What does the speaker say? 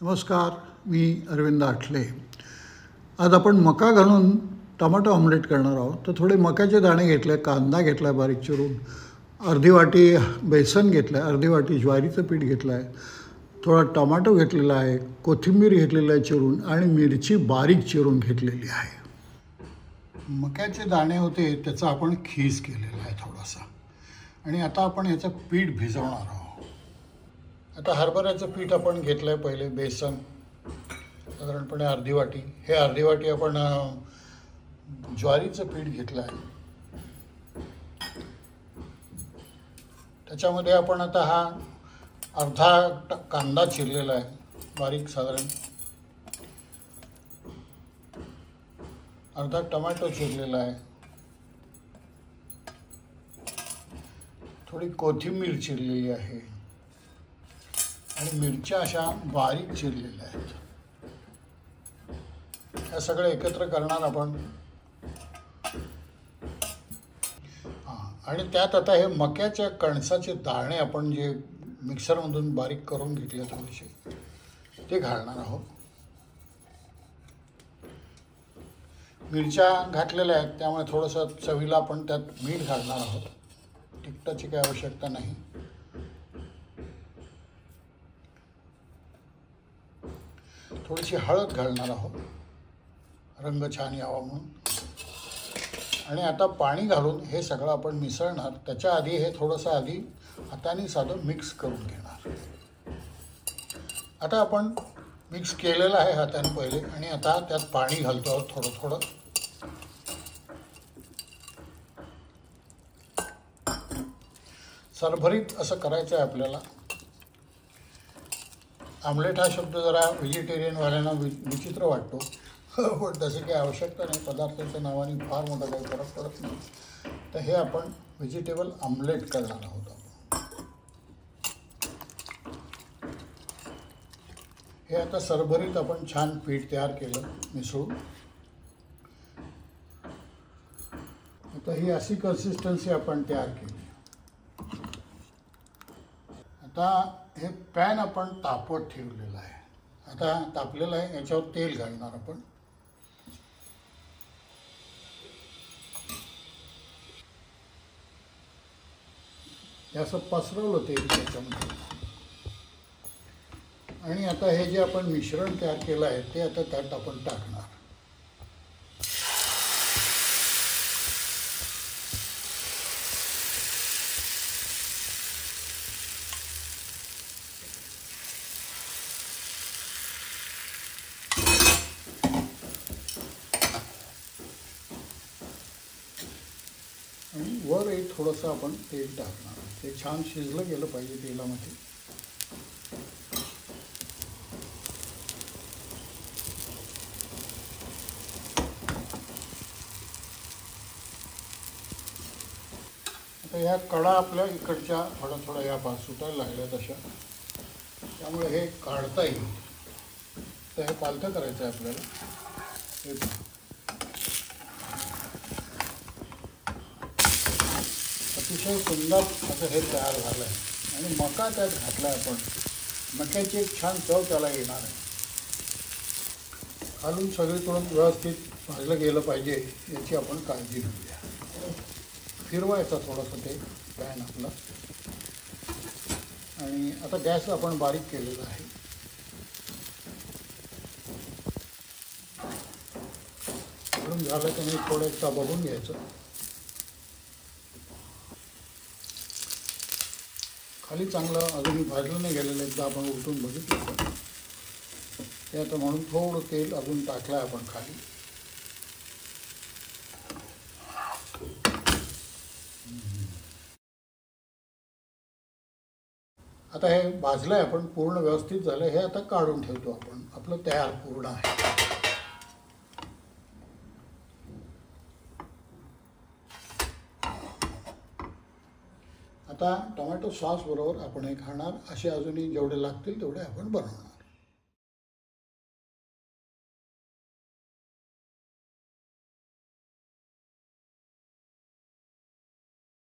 नमस्कार, मी अरविंद आठले. आज आपण मका घालून टमाटो ऑमलेट करणार आहोत. तर थोडे मक्याचे दाणे घेतले, कांदा घेतला आहे बारीक चिरून, अर्धी वाटी बेसन घेतलं आहे, अर्धी वाटी ज्वारीचं पीठ घेतलं आहे, थोडा टमाटो घेतलेला आहे, कोथिंबीर घेतलेला आहे चिरून आणि मिरची बारीक चिरून घेतलेली आहे. मक्याचे दाणे होते त्याचा आपण खीस केलेला आहे थोडासा. आणि आता आपण याचं पीठ भिजवणार आहोत. आता हरभऱ्याचं पीठ आपण घेतलं आहे. पहिले बेसन साधारणपणे अर्धी वाटी, हे अर्धी वाटी आपण ज्वारीचं पीठ घेतलं आहे. त्याच्यामध्ये आपण आता हा अर्धा कांदा चिरलेला आहे बारीक, साधारण अर्धा टोमॅटो चिरलेला आहे, थोडी कोथिंबीर चिरलेली आहे आणि मिरच्या अशा बारीक चिरलेल्या आहेत. हे सगळं एकत्र करणार आपण. आणि त्यात आता हे मक्याच्या कणसाचे दाणे आपण जे मिक्सरमधून बारीक करून घेतले थोडेसे, ते घालणार आहोत. मिरच्या घातलेल्या आहेत त्यामुळे थोडंसं चवीला आपण त्यात मीठ घालणार आहोत. तिखटाची काही आवश्यकता नाही. थोडीशी हळद घालणार आहोत, रंग छान यावा म्हणून. आणि आता पाणी घालून हे सगळं आपण मिसळणार. त्याच्या आधी हे थोडंसं आधी हाताने साधं मिक्स करून घेणार. आता आपण मिक्स केलेलं आहे हाताने पहिले, आणि आता त्यात पाणी घालतो आहोत थोडं थोडं. सरभरीत असं करायचं आहे आपल्याला. आमलेट हा शब्द जरा व्हेजिटेरियनवाल्यांना विचित्र वाटतो, पण तशी काही आवश्यकता नाही. पदार्थाच्या नावाने फार मोठा काही फरक पडत नाही. तर हे आपण व्हेजिटेबल आमलेट करणार आहोत. हे आता सरभरीत आपण छान पीठ तयार केलं मिसळून. आता ही अशी कन्सिस्टन्सी आपण तयार केली. आता हे पॅन आपण तापवत ठेवलेलं आहे. आता तापलेलं आहे, याच्यावर तेल घालणार आपण. हे असं पसरवलं तेल त्याच्यामध्ये. आणि आता हे जे आपण मिश्रण तयार केलं आहे ते आता त्यात आपण टाकणार. आणि वर एक थोडंसं आपण तेल टाकणार. ते छान शिजलं गेलं पाहिजे तेलामध्ये. आता ह्या कडा आपल्या इकडच्या थोड्या या सुटायला लागल्या तशा, त्यामुळे हे काढता येईल. तर हे पालथं करायचं आहे आपल्याला. अतिशय सुंदर असं हे तयार झालं आहे. आणि मका त्यात घातला आहे आपण. मक्याची एक छान चव त्याला येणार आहे. खालून सगळीकडून व्यवस्थित भाजलं गेलं पाहिजे याची आपण काळजी घेऊया. फिरवायचा थोडंसं ते पॅन आपला. आणि आता गॅस आपण बारीक केलेला आहे. फिरून झालं तर मी थोडं एकदा बघून घ्यायचं. खाली चांगलं अजूनही भाजलं नाही गेलेलं. एकदा आपण उलटून बघितलं. ते आता म्हणून थोडं तेल अजून टाकलं आहे आपण खाली. आता हे भाजलं आहे आपण, पूर्ण व्यवस्थित झालं. हे आता काढून ठेवतो आपण. आपलं तयार पूर्ण आहे. आता टोमॅटो सॉस बरोबर आपण हे खाणार. असे अजूनही जेवढे लागतील तेवढे आपण बनवणार.